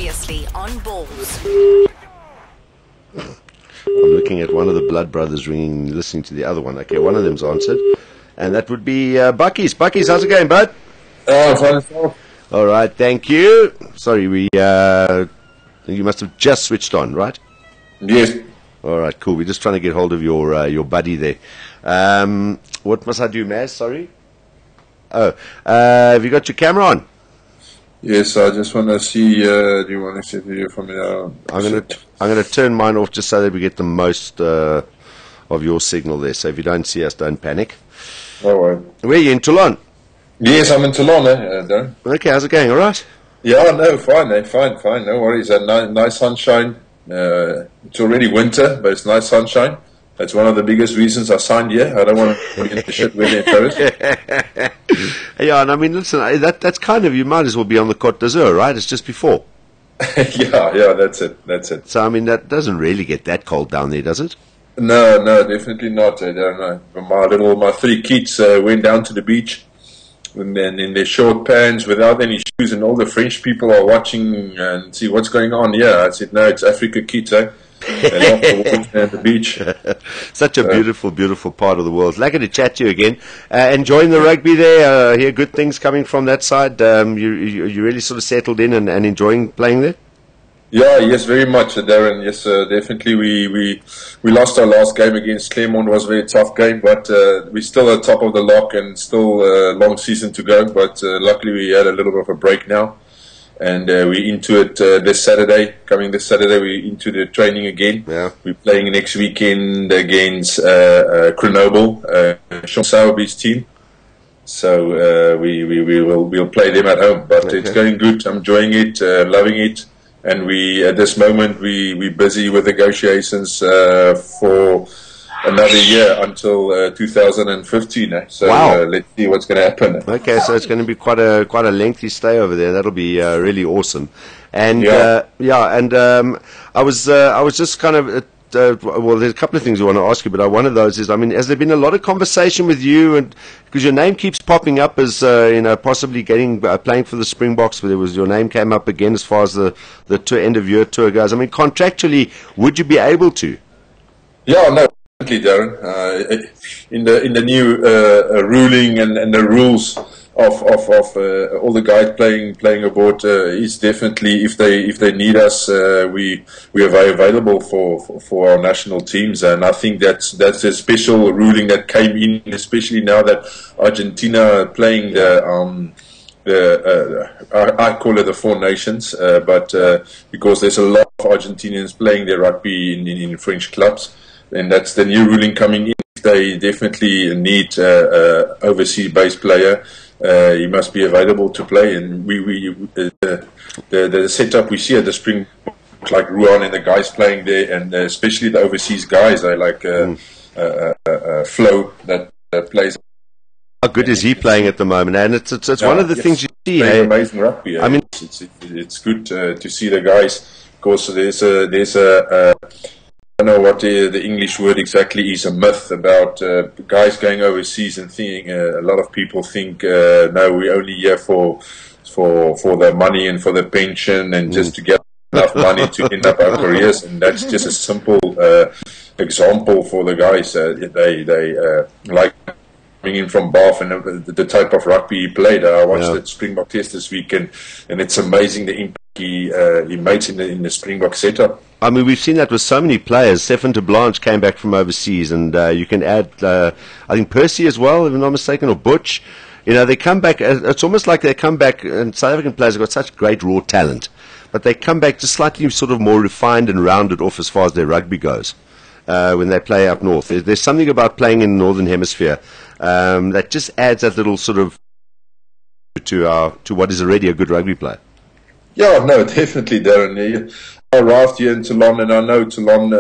Previously on Balls. I'm looking at one of the blood brothers ringing, listening to the other one. Okay, one of them's answered, and that would be Bakkies. Bakkies, how's it going, bud? Fine. All right, thank you. Sorry, you must have just switched on, right? Yes. All right, cool. We're just trying to get hold of your buddy there. What must I do, Maz? Sorry. Oh, have you got your camera on? Yes, I just want to see. Do you want to see the video from me now? I'm gonna turn mine off just so that we get the most of your signal there. So if you don't see us, don't panic. All right. Where are you, in Toulon? Yes, I'm in Toulon, Darren. Okay, how's it going? All right. Yeah, no, fine, fine. No worries. Nice sunshine. It's already winter, but it's nice sunshine. That's one of the biggest reasons I signed here. I don't want to get the shit weather in Paris. Yeah, and I mean, listen, that's kind of, you might as well be on the Côte d'Azur, right? It's just before. yeah, that's it. So, I mean, that doesn't really get that cold down there, does it? No, definitely not. I don't know. My three kids went down to the beach, and then in their short pants, without any shoes, and all the French people are watching and see what's going on. Yeah, I said, no, it's Africa kids, eh? They love to walk at the beach. Such a beautiful, beautiful part of the world. Lucky to chat to you again. Enjoying the rugby there. Hear good things coming from that side. You really sort of settled in and enjoying playing there? Yeah, yes, very much, Darren. Yes, definitely. We lost our last game against Clermont. It was a very tough game, but we're still at top of the lock and still a long season to go. But luckily, we had a little bit of a break now. And we're into it this Saturday. Coming this Saturday, we're into the training again. Yeah. We're playing next weekend against Grenoble, Sean Sowerby's team. So we'll play them at home. But Okay. It's going good. I'm enjoying it, loving it. And at this moment, we're busy with negotiations for another year until 2015. So Wow. let's see what's going to happen. Okay, so it's going to be quite a lengthy stay over there. That'll be really awesome. And Yeah. I was just kind of well, there's a couple of things I want to ask you, but one of those is, I mean, has there been a lot of conversation with you, and because your name keeps popping up as possibly getting playing for the Springboks? Where your name came up again as far as the end of year tour goes. I mean, contractually, would you be able to? Yeah, no. Darren, in the new ruling and the rules of all the guys playing aboard is definitely, if they need us, we are very available for our national teams. And I think that's a special ruling that came in, especially now that Argentina are playing I call it the Four Nations, but because there's a lot of Argentinians playing their rugby in French clubs. And that's the new ruling coming in. They definitely need overseas-based player. He must be available to play. And the setup we see at the Spring, like Ruan and the guys playing there, and especially the overseas guys, I like Flo that plays. How good is he playing at the moment? And it's one of the things you see. Hey? Amazing rugby. I mean, it's good to see the guys. Of course, there's a I don't know what the English word exactly is, a myth about guys going overseas and thinking, a lot of people think, no, we're only here for the money and for the pension and just to get enough money to end up our careers. And that's just a simple example for the guys. They like coming in from Bath and the type of rugby he played. I watched the Springbok test this weekend, and it's amazing the impact he made in the Springbok setup. I mean, we've seen that with so many players. Stefan de Blanche came back from overseas, and you can add, I think, Percy as well, if I'm not mistaken, or Butch. They come back. It's almost like they come back, and South African players have got such great raw talent, but they come back just slightly sort of more refined and rounded off as far as their rugby goes when they play up north. There's something about playing in the Northern Hemisphere that just adds that little sort of to what is already a good rugby player. Yeah, no, definitely, Darren. I arrived here in Toulon, and I know Toulon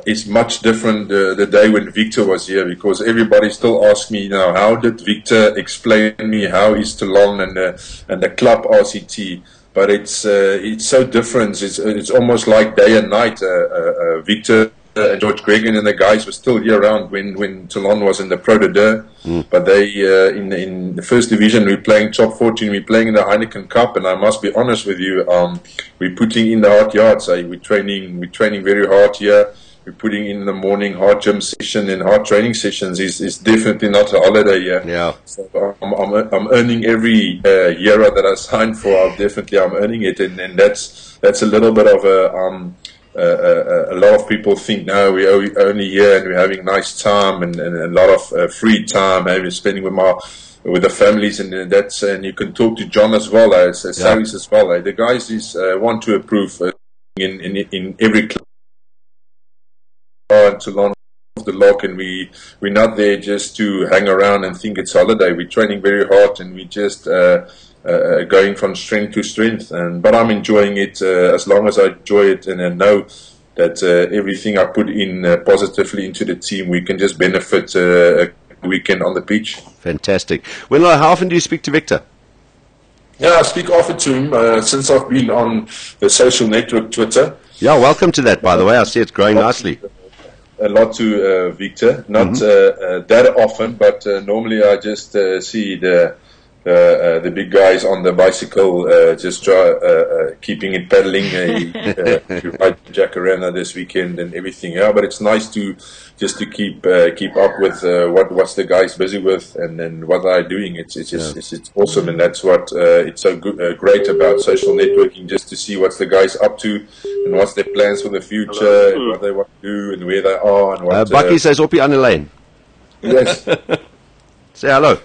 is much different the day when Victor was here, because everybody still asks me now, how did Victor explain me how is Toulon and the club RCT? But it's so different. It's almost like day and night. Victor George Gregan and the guys were still here around when Toulon was in the Pro de Deux. But they in the first division, we're playing top 14. We're playing in the Heineken Cup, and I must be honest with you, we're putting in the hard yards. We're training very hard here. We're putting in the morning hard gym session and hard training sessions. Is definitely not a holiday here. Yeah. So I'm earning every euro that I signed for. I'm earning it, and that's a little bit of a lot of people think now we're only here and we're having nice time and a lot of free time and we're spending with the families, and you can talk to John as well as Saris as well. The guys want to approve in every club to launch the lock, and we're not there just to hang around and think it's holiday. We're training very hard, and we just going from strength to strength. But I'm enjoying it as long as I enjoy it, and I know that everything I put in positively into the team, we can just benefit a weekend on the pitch. Fantastic. Well, how often do you speak to Victor? Yeah, I speak often to him since I've been on the social network Twitter. Yeah, welcome to that, by the way. I see it's growing nicely. A lot to Victor, not that often, but normally I just see the big guys on the bicycle, just keeping it pedaling. We ride Jacaranda this weekend and everything. Yeah, but it's nice to keep up with what's the guys busy with and what they're doing. It's awesome, and that's what it's so great about social networking. Just to see what's the guys up to and what's their plans for the future and what they want to do and where they are and what. Bakkies says op die ander lyn. Yes. Say hello.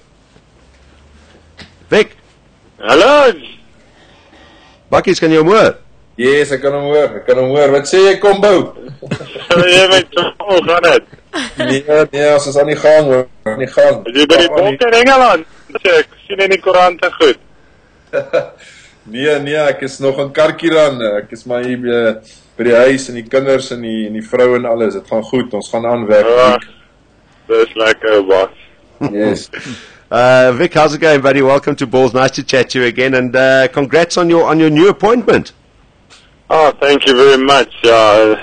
Vic. Hallo. Bakkies, kan jy hom hoor? Yes, ek kan hom hoor. Wat sê jy, Combo? Jy met gaan dit. Nee, ons is aan die gang hoor. Aan die gang. Jy by die bokke in Engeland. Ek sien in die koerante goed. Nee, ek is nog in Karkieran. Ek is maar hier by die huis en die kinders en die vrou en alles. Dit gaan goed. Ons gaan aan werk. Dis lekker, boss. Yes. Vic, how's it going, buddy? Welcome to Balls. Nice to chat to you again, and congrats on your new appointment. Oh, thank you very much. Yeah,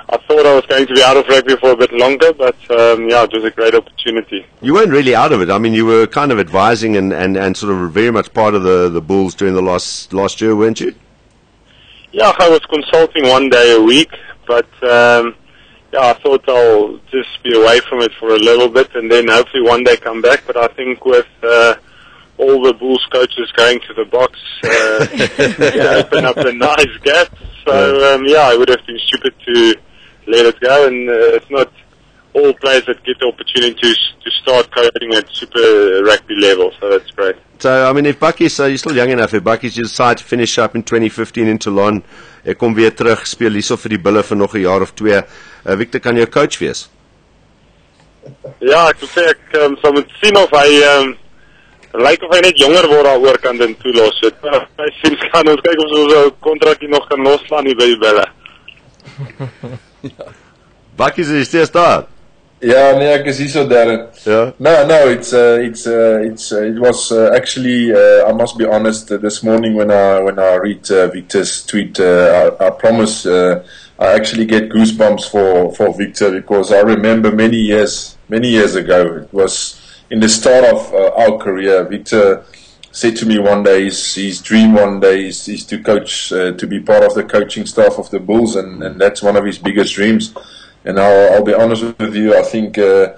I thought I was going to be out of rugby for a bit longer, but it was a great opportunity. You weren't really out of it. I mean, you were kind of advising and sort of very much part of the Bulls during the last year, weren't you? Yeah, I was consulting one day a week, but I thought I'll just be away from it for a little bit and then hopefully one day come back. But I think with all the Bulls coaches going to the box, open up a nice gap. So, it would have been stupid to let it go. And it's not all players that get the opportunity to start coaching at super rugby level. So that's great. So, I mean, if Bakkies, you're still young enough, if Bakkies decide to finish up in 2015 in Toulon, ek kom weer terug, speel hierso vir die Bulle vir nog 'n jaar of 2. Victor, kan jou coach wees? Ja, ek wil sê ek sal moet sien of hy lyk of hy net jonger word daaroor kan dit toelos. Hy sien kan ons kyk of ons 'n kontrakkie nog kan loslaan hier by die Bulle. Bakkies, is jy steeds daar? Ja, nee, ek is hier so Darren. Yeah. No, it was actually I must be honest. This morning when I read Victor's tweet, I promise I actually get goosebumps for Victor, because I remember many years ago. It was in the start of our career. Victor said to me one day, his dream one day is to coach, to be part of the coaching staff of the Bulls, and that's one of his biggest dreams. And I'll be honest with you, I think there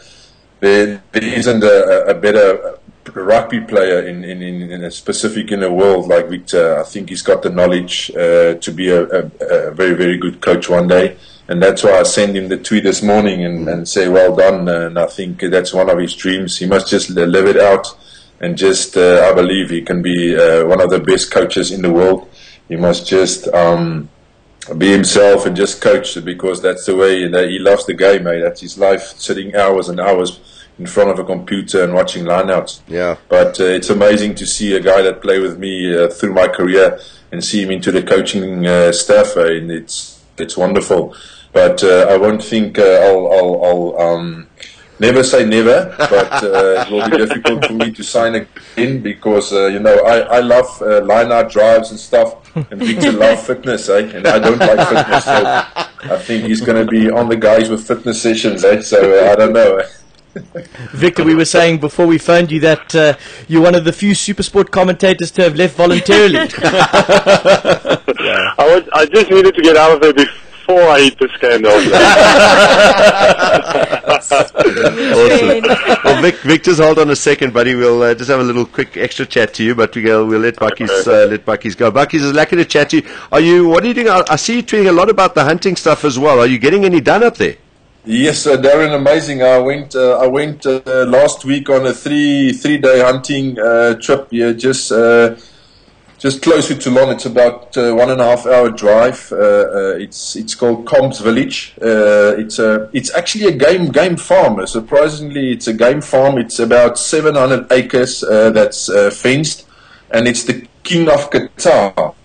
isn't a better rugby player in a specific in the world like Victor. I think he's got the knowledge to be a very, very good coach one day. And that's why I sent him the tweet this morning and say, well done. And I think that's one of his dreams. He must just live it out. And just, I believe he can be one of the best coaches in the world. He must just be himself and just coach, because that's the way he loves the game, mate. That's his life, sitting hours and hours in front of a computer and watching lineouts. Yeah. But it's amazing to see a guy that played with me through my career and see him into the coaching staff, and it's wonderful. But I won't think I'll never say never, but it will be difficult for me to sign again, because I love line-out drives and stuff, and Victor loves fitness, and I don't like fitness. So I think he's going to be on the guys with fitness sessions, so I don't know. Victor, we were saying before we phoned you that you're one of the few Supersport commentators to have left voluntarily. I just needed to get out of there before I hit the scandal. Awesome. Well, Vic, just hold on a second, buddy. We'll just have a little quick extra chat to you, but we'll let Bakkies go. Bakkies, it's lucky to chat to you. What are you doing? I see you tweeting a lot about the hunting stuff as well. Are you getting any done up there? Yes, Darren, amazing. I went last week on a three-day hunting trip. Yeah, just close to Toulon. It's about 1.5 hour drive. It's called Combs Village. It's actually a game farm. Surprisingly, it's a game farm. It's about 700 acres that's fenced, and it's the King of Qatar.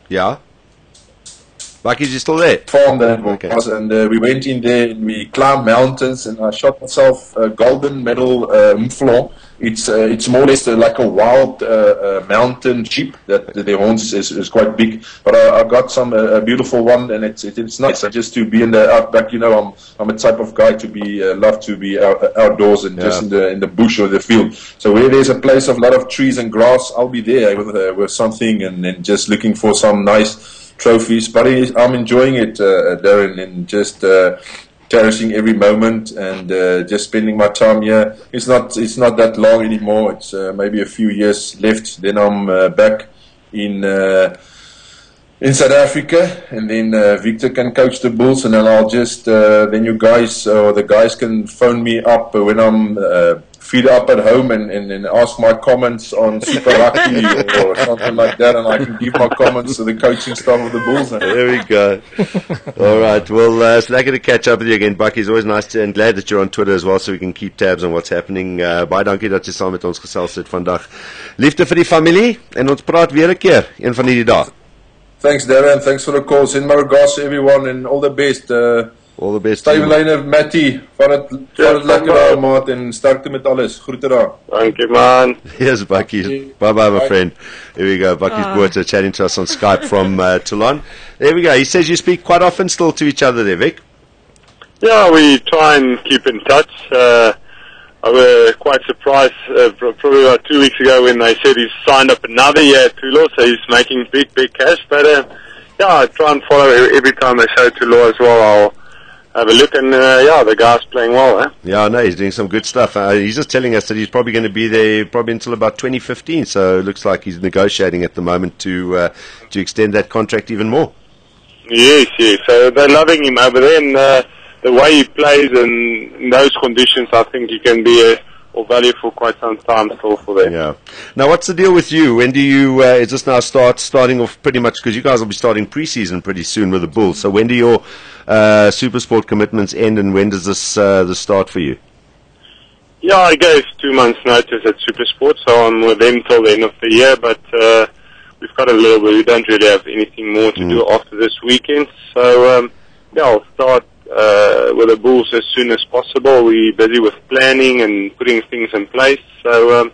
Yeah. Bakkies, you still there? Farm that was, and we went in there and we climbed mountains, and I shot myself a golden medal mouflon. It's more or less like a wild mountain sheep that the horns is quite big, but I got some a beautiful one, and it's nice. Just to be in the outback, I'm a type of guy to be love to be outdoors and just in the bush or the field. So where there's a place of a lot of trees and grass, I'll be there with something and just looking for some nice trophies, but I'm enjoying it, Darren, and just cherishing every moment and just spending my time here. It's not that long anymore. It's maybe a few years left. Then I'm back in South Africa, and then Victor can coach the Bulls, and then I'll just then you guys or the guys can phone me up when I'm feed up at home and ask my comments on Super Rugby or something like that, and I can give my comments to the coaching staff of the Bulls. There we go. All right. Well, it's lekker to catch up with you again, Bakkies. Always nice to, and glad that you're on Twitter as well, so we can keep tabs on what's happening. Baie dankie dat jy saam met ons gesels het vandag. Liefde vir die familie, en ons praat weer 'n keer, een van hierdie dae. Thanks, Darren. Thanks for the call. Send my regards to everyone, and all the best. All the best. Stuyvenlyne, Matty, van het lekker daar, maat, en sterkte met alles. Groete daar. Dankie, man. Yes, Bakkies. Bye-bye, my friend. Here we go. Bakkies Botha chatting to us on Skype from Toulon. There we go. He says you speak quite often still to each other there, Vic. Yeah, we try and keep in touch. I was quite surprised probably about 2 weeks ago when they said he's signed up another year at Toulon, so he's making big cash. But yeah, I try and follow every time they show Toulon as well. I'll have a look, and yeah, the guy's playing well, eh? Yeah, no, he's doing some good stuff. He's just telling us that he's probably going to be there probably until about 2015, so it looks like he's negotiating at the moment to extend that contract even more. Yes, so they're loving him over there, and the way he plays and in those conditions, I think he can be of value for quite some time still for them. Yeah. Now, what's the deal with you? When do you, is this now starting off pretty much, because you guys will be starting pre-season pretty soon with the Bulls, so when do your Supersport commitments end, and when does this start for you? Yeah, I gave 2 months notice at Supersport, so I'm with them till the end of the year, but we've got a little bit, we don't really have anything more to do after this weekend, so yeah, I'll start with the Bulls as soon as possible. We're busy with planning and putting things in place, so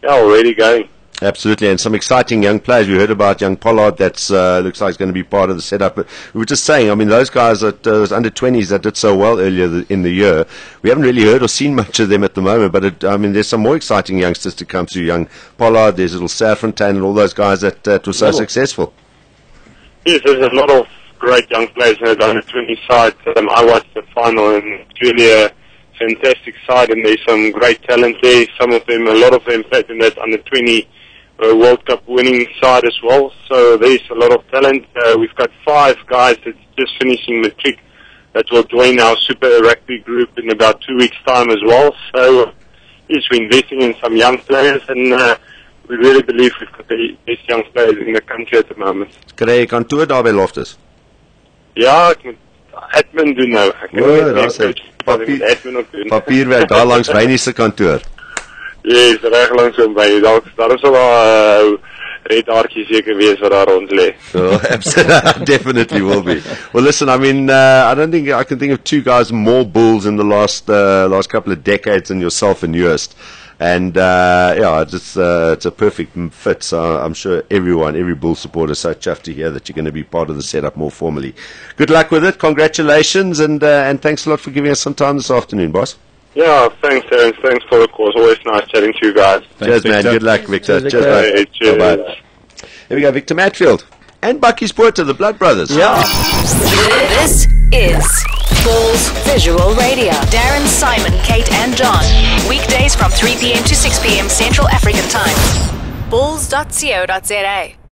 yeah, already going. Absolutely, and some exciting young players. We heard about young Pollard. That's looks like he's going to be part of the setup. But we were just saying, I mean, those guys at those under 20s that did so well earlier in the year, we haven't really heard or seen much of them at the moment. But I mean, there's some more exciting youngsters to come through. Young Pollard, there's little Saffrontain, and all those guys that were so successful. Yes, there's a lot of great young players in the under 20 side. I watched the final, and it's really a fantastic side, and there's some great talent there. Some of them, a lot of them played in that under 20 World Cup winning side as well. So there's a lot of talent. We've got 5 guys that's just finishing matric that will join our Super Rugby group in about 2 weeks' time as well. So yes, we're investing in some young players, and we really believe we've got the best young players in the country at the moment. Kry jy kantoor daar by Loftus? Ja, ek moet admin doen nou. Ek daar's admin ook doen. Papierwerk daar langs Wynie se kantoor. Yes, reg langs hom by. Daar is al red haartjies seker wees wat daar rond lê. Oh, absolutely, definitely will be. Well, listen, I mean, I don't think I can think of 2 guys more Bulls in the last couple of decades than yourself and Joost. And it's a perfect fit. So I'm sure every Bull supporter is so chuffed to hear that you're going to be part of the setup more formally. Good luck with it. Congratulations, and thanks a lot for giving us some time this afternoon, boss. Yeah, thanks, Terence. Thanks for the call. It's always nice chatting to you guys. Cheers, man. Good luck, Victor. Cheers, Cheers, Victor. mate. Cheers. Bye-bye. Here we go, Victor Matfield and Bakkies Botha, the Blood Brothers. Yeah. This is Balls Visual Radio. Darren, Simon, Kate, and John. Weekdays from 3 p.m. to 6 p.m. Central African Time. Balls.co.za